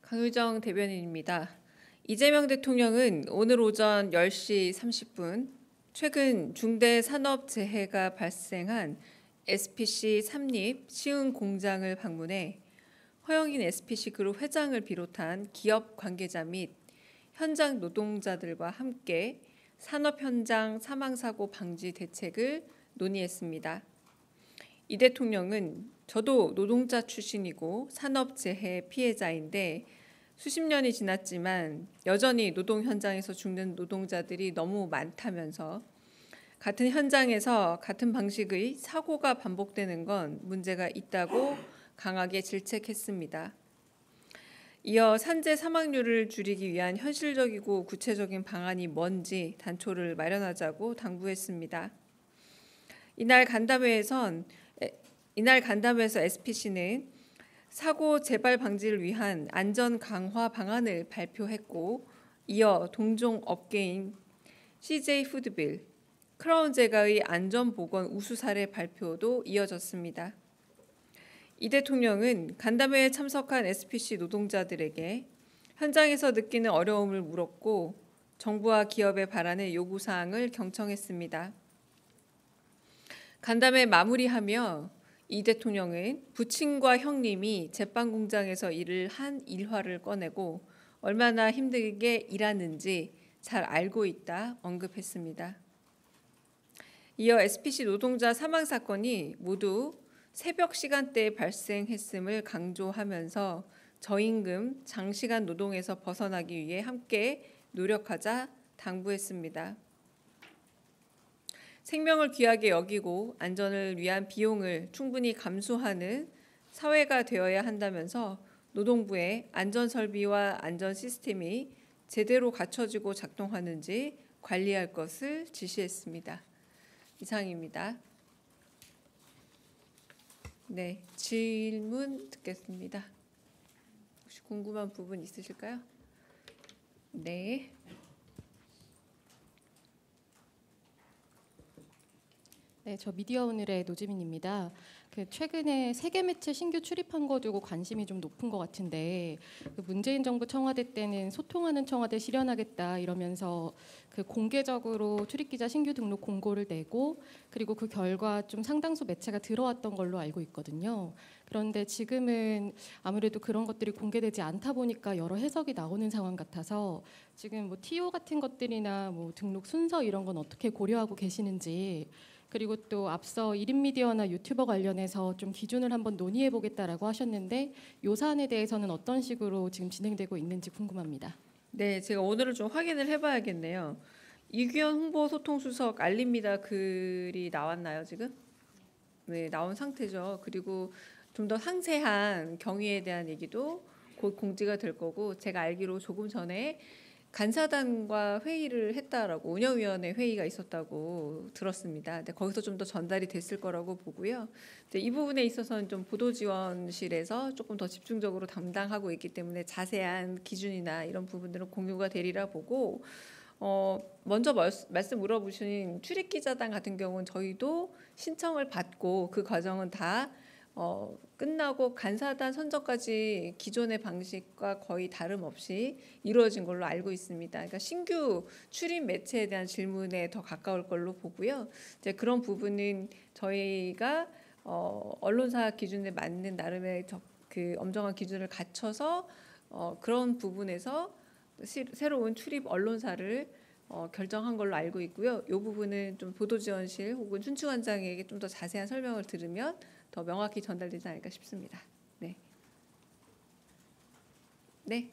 강유정 대변인입니다. 이재명 대통령은 오늘 오전 10시 30분 최근 중대 산업재해가 발생한 SPC 삼립 시흥 공장을 방문해 허영인 SPC 그룹 회장을 비롯한 기업 관계자 및 현장 노동자들과 함께 산업 현장 사망사고 방지 대책을 논의했습니다. 이 대통령은 저도 노동자 출신이고 산업재해 피해자인데 수십 년이 지났지만 여전히 노동 현장에서 죽는 노동자들이 너무 많다면서 같은 현장에서 같은 방식의 사고가 반복되는 건 문제가 있다고 강하게 질책했습니다. 이어 산재 사망률을 줄이기 위한 현실적이고 구체적인 방안이 뭔지 단초를 마련하자고 당부했습니다. 이날 간담회에서 SPC는 사고 재발 방지를 위한 안전 강화 방안을 발표했고, 이어 동종 업계인 CJ 푸드빌, 크라운 제가의 안전보건 우수 사례 발표도 이어졌습니다. 이 대통령은 간담회에 참석한 SPC 노동자들에게 현장에서 느끼는 어려움을 물었고 정부와 기업에 바라는 요구사항을 경청했습니다. 간담회 마무리하며 이 대통령은 부친과 형님이 제빵 공장에서 일을 한 일화를 꺼내고 얼마나 힘들게 일하는지 잘 알고 있다 언급했습니다. 이어 SPC 노동자 사망 사건이 모두 새벽 시간대에 발생했음을 강조하면서 저임금, 장시간 노동에서 벗어나기 위해 함께 노력하자 당부했습니다. 생명을 귀하게 여기고 안전을 위한 비용을 충분히 감수하는 사회가 되어야 한다면서 노동부의 안전설비와 안전 시스템이 제대로 갖춰지고 작동하는지 관리할 것을 지시했습니다. 이상입니다. 네, 질문 듣겠습니다. 혹시 궁금한 부분 있으실까요? 네. 네, 저 미디어오늘의 노지민입니다. 최근에 세계 매체 신규 출입한 거 두고 관심이 좀 높은 것 같은데 문재인 정부 청와대 때는 소통하는 청와대 실현하겠다 이러면서 공개적으로 출입기자 신규 등록 공고를 내고 그리고 그 결과 좀 상당수 매체가 들어왔던 걸로 알고 있거든요. 그런데 지금은 아무래도 그런 것들이 공개되지 않다 보니까 여러 해석이 나오는 상황 같아서 지금 TO 같은 것들이나 등록 순서 이런 건 어떻게 고려하고 계시는지, 그리고 또 앞서 1인 미디어나 유튜버 관련해서 좀 기준을 한번 논의해 보겠다라고 하셨는데 이 사안에 대해서는 어떤 식으로 지금 진행되고 있는지 궁금합니다. 네, 제가 오늘은 좀 확인을 해봐야겠네요. 이규현 홍보소통수석 알립니다 글이 나왔나요 지금? 네, 나온 상태죠. 그리고 좀 더 상세한 경위에 대한 얘기도 곧 공지가 될 거고, 제가 알기로 조금 전에 간사단과 회의를 했다라고, 운영위원회 회의가 있었다고 들었습니다. 근데 거기서 좀 더 전달이 됐을 거라고 보고요. 이 부분에 있어서는 좀 보도지원실에서 조금 더 집중적으로 담당하고 있기 때문에 자세한 기준이나 이런 부분들은 공유가 되리라 보고, 먼저 말씀 물어보신 출입기자단 같은 경우는 저희도 신청을 받고 그 과정은 다 끝나고 간사단 선정까지 기존의 방식과 거의 다름없이 이루어진 걸로 알고 있습니다. 그러니까 신규 출입 매체에 대한 질문에 더 가까울 걸로 보고요. 이제 그런 부분은 저희가 언론사 기준에 맞는 나름의 그 엄정한 기준을 갖춰서 그런 부분에서 새로운 출입 언론사를 결정한 걸로 알고 있고요. 이 부분은 좀 보도지원실 혹은 춘추관장에게 좀 더 자세한 설명을 들으면 더 명확히 전달되지 않을까 싶습니다. 네. 네.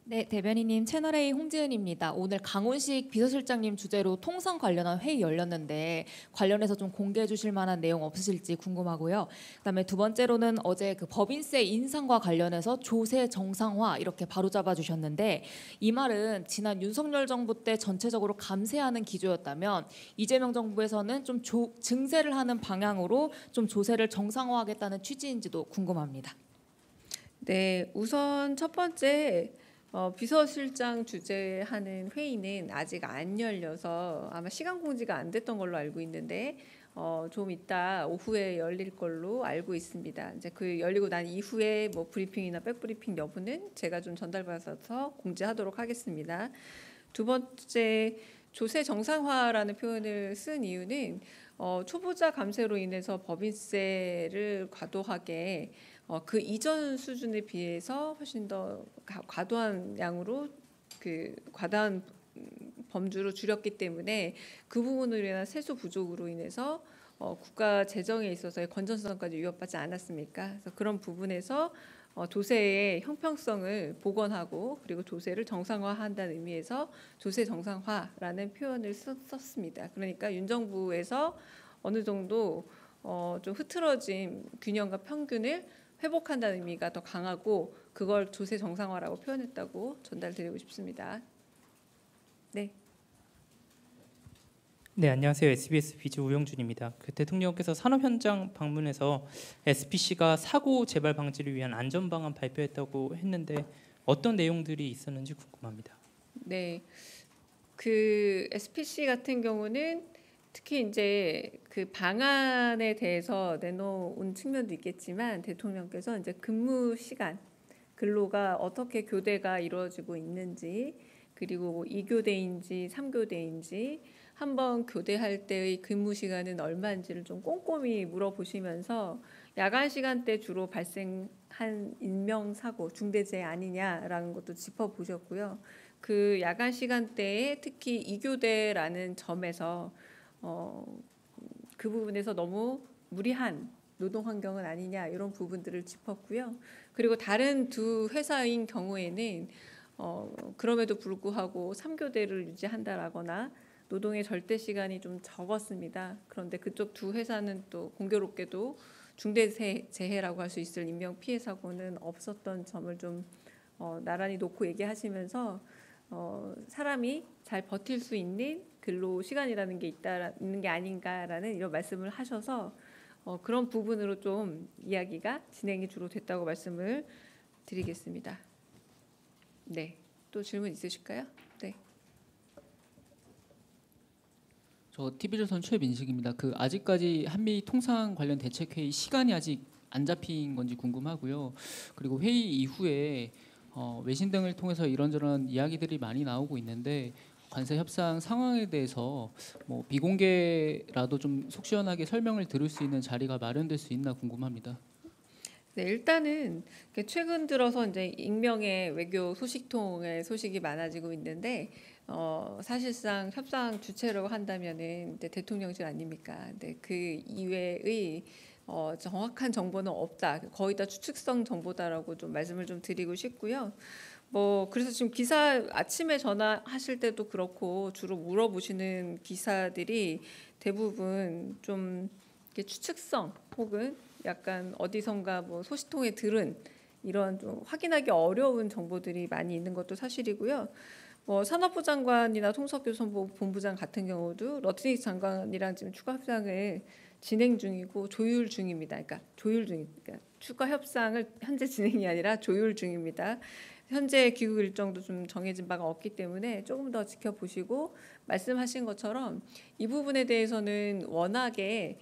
네, 대변인님, 채널A 홍지은입니다. 오늘 강훈식 비서실장님 주재로 통상 관련한 회의 열렸는데 관련해서 좀 공개해 주실 만한 내용 없으실지 궁금하고요. 그다음에 두 번째로는 어제 그 법인세 인상과 관련해서 조세 정상화 이렇게 바로잡아 주셨는데, 이 말은 지난 윤석열 정부 때 전체적으로 감세하는 기조였다면 이재명 정부에서는 좀 증세를 하는 방향으로 좀 조세를 정상화하겠다는 취지인지도 궁금합니다. 네, 우선 첫 번째 비서실장 주재하는 회의는 아직 안 열려서 아마 시간 공지가 안 됐던 걸로 알고 있는데 좀 이따 오후에 열릴 걸로 알고 있습니다. 이제 그 열리고 난 이후에 뭐 브리핑이나 백브리핑 여부는 제가 좀 전달받아서 공지하도록 하겠습니다. 두 번째, 조세 정상화라는 표현을 쓴 이유는 초보자 감세로 인해서 법인세를 과도하게 그 이전 수준에 비해서 훨씬 더 과도한 양으로 그 과다한 범주로 줄였기 때문에 그 부분으로 인한 세수 부족으로 인해서 국가 재정에 있어서의 건전성까지 위협받지 않았습니까? 그래서 그런 부분에서 조세의 형평성을 복원하고 그리고 조세를 정상화한다는 의미에서 조세 정상화라는 표현을 썼습니다. 그러니까 윤 정부에서 어느 정도 좀 흐트러진 균형과 평균을 회복한다는 의미가 더 강하고 그걸 조세 정상화라고 표현했다고 전달드리고 싶습니다. 네. 네, 안녕하세요. SBS 비즈 우영준입니다. 그 대통령께서 산업 현장 방문해서 SPC가 사고 재발 방지를 위한 안전 방안 발표했다고 했는데 어떤 내용들이 있었는지 궁금합니다. 네. 그 SPC 같은 경우는 특히 이제 그 방안에 대해서 내놓은 측면도 있겠지만 대통령께서 이제 근무 시간 근로가 어떻게 교대가 이루어지고 있는지 그리고 뭐 2교대인지 3교대인지 한번 교대할 때의 근무 시간은 얼마인지를 좀 꼼꼼히 물어보시면서 야간 시간대 주로 발생한 인명사고 중대재해 아니냐라는 것도 짚어보셨고요. 그 야간 시간대에 특히 2교대라는 점에서 그 부분에서 너무 무리한 노동 환경은 아니냐 이런 부분들을 짚었고요. 그리고 다른 두 회사인 경우에는 그럼에도 불구하고 3교대를 유지한다라거나 노동의 절대 시간이 좀 적었습니다. 그런데 그쪽 두 회사는 또 공교롭게도 중대재해라고 할 수 있을 인명 피해 사고는 없었던 점을 좀 나란히 놓고 얘기하시면서 사람이 잘 버틸 수 있는 근로 시간이라는 게 있는 게 아닌가라는 이런 말씀을 하셔서 그런 부분으로 좀 이야기가 진행이 주로 됐다고 말씀을 드리겠습니다. 네, 또 질문 있으실까요? 네. 저 TV조선 최민식입니다. 그 아직까지 한미 통상 관련 대책회의 시간이 아직 안 잡힌 건지 궁금하고요. 그리고 회의 이후에 외신 등을 통해서 이런저런 이야기들이 많이 나오고 있는데 관세 협상 상황에 대해서 뭐 비공개라도 좀 속 시원하게 설명을 들을 수 있는 자리가 마련될 수 있나 궁금합니다. 네, 일단은 최근 들어서 이제 익명의 외교 소식통의 소식이 많아지고 있는데 사실상 협상 주체라고 한다면은 이제 대통령실 아닙니까? 근데 그 이외의 정확한 정보는 없다. 거의 다 추측성 정보다라고 좀 말씀을 좀 드리고 싶고요. 뭐 그래서 지금 기사 아침에 전화하실 때도 그렇고 주로 물어보시는 기사들이 대부분 좀 이렇게 추측성 혹은 약간 어디선가 뭐 소식통에 들은 이런 좀 확인하기 어려운 정보들이 많이 있는 것도 사실이고요. 뭐 산업부 장관이나 통솔교섭부 본부장 같은 경우도 러트니스 장관이랑 지금 추가 협상을 진행 중이고 조율 중입니다. 그러니까 추가 협상을 현재 진행이 아니라 조율 중입니다. 현재 귀국 일정도 좀 정해진 바가 없기 때문에 조금 더 지켜보시고 말씀하신 것처럼 이 부분에 대해서는 워낙에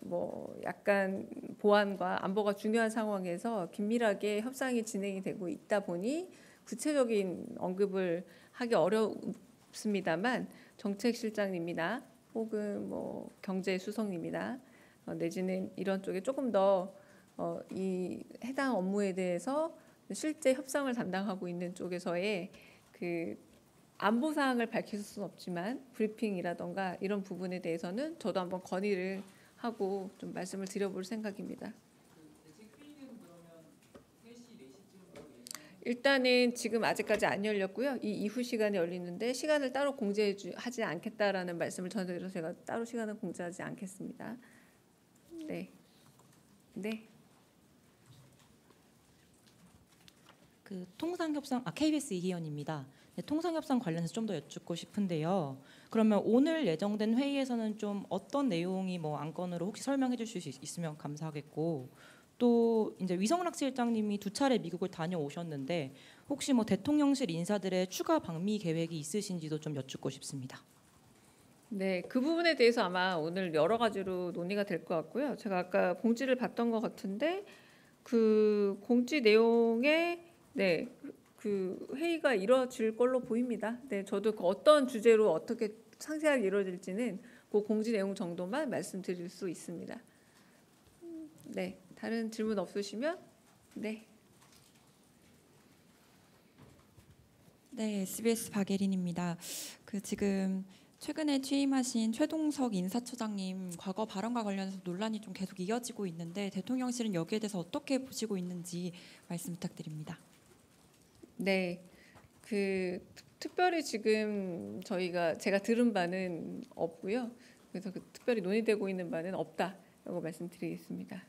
뭐 약간 보안과 안보가 중요한 상황에서 긴밀하게 협상이 진행이 되고 있다 보니 구체적인 언급을 하기 어렵습니다만 정책실장님이나 혹은 뭐 경제수석님이나 내지는 이런 쪽에 조금 더 이 해당 업무에 대해서 실제 협상을 담당하고 있는 쪽에서의 그 안보 사항을 밝힐 수는 없지만 브리핑이라던가 이런 부분에 대해서는 저도 한번 건의를 하고 좀 말씀을 드려볼 생각입니다. 일단은 지금 아직까지 안 열렸고요. 이 이후 시간에 열리는데 시간을 따로 공지하지 않겠다라는 말씀을 전해드려서 제가 따로 시간을 공지하지 않겠습니다. 네. 네. 그 통상협상 KBS 이희연입니다. 네, 통상협상 관련해서 좀 더 여쭙고 싶은데요. 그러면 오늘 예정된 회의에서는 좀 어떤 내용이 뭐 안건으로 혹시 설명해 주실 수 있으면 감사하겠고 또 이제 위성락 실장님이 2차례 미국을 다녀오셨는데 혹시 뭐 대통령실 인사들의 추가 방미 계획이 있으신지도 좀 여쭙고 싶습니다. 네, 그 부분에 대해서 아마 오늘 여러 가지로 논의가 될 것 같고요. 제가 아까 공지를 봤던 것 같은데 그 공지 내용에 네, 그 회의가 이루어질 걸로 보입니다. 네, 저도 그 어떤 주제로 어떻게 상세하게 이루어질지는 그 공지 내용 정도만 말씀드릴 수 있습니다. 네, 다른 질문 없으시면 네. 네, SBS 박예린입니다. 그 지금 최근에 취임하신 최동석 인사처장님 과거 발언과 관련해서 논란이 좀 계속 이어지고 있는데 대통령실은 여기에 대해서 어떻게 보시고 있는지 말씀 부탁드립니다. 네, 그 특별히 지금 제가 들은 바는 없고요. 그래서 그 특별히 논의되고 있는 바는 없다라고 말씀드리겠습니다.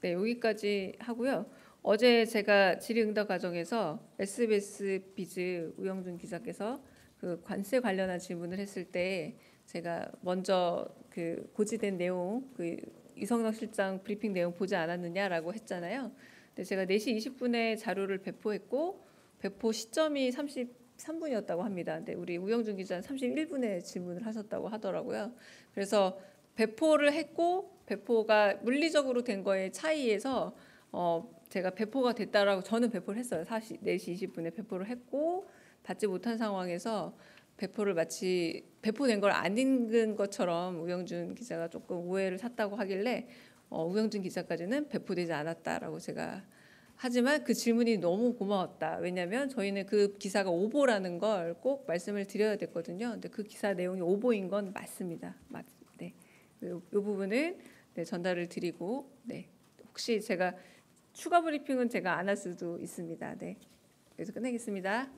네, 여기까지 하고요. 어제 제가 질의응답 과정에서 SBS 비즈 우영준 기자께서 그 관세 관련한 질문을 했을 때 제가 먼저 그 고지된 내용, 그 이성락 실장 브리핑 내용 보지 않았느냐라고 했잖아요. 근데 제가 4시 20분에 자료를 배포했고 배포 시점이 33분이었다고 합니다. 근데 우리 우영준 기자는 31분에 질문을 하셨다고 하더라고요. 그래서 배포를 했고 배포가 물리적으로 된 거에 차이에서 제가 배포가 됐다라고 저는 배포를 했어요. 4시 20분에 배포를 했고 받지 못한 상황에서 배포를 마치 배포된 걸 안 읽은 것처럼 우영준 기자가 조금 오해를 샀다고 하길래 우영준 기자까지는 배포되지 않았다라고 제가 하지만 그 질문이 너무 고마웠다. 왜냐하면 저희는 그 기사가 오보라는 걸 꼭 말씀을 드려야 됐거든요. 근데 그 기사 내용이 오보인 건 맞습니다. 네, 이 부분은 네, 전달을 드리고 네, 혹시 제가 추가 브리핑은 제가 안 할 수도 있습니다. 네, 그래서 끝내겠습니다.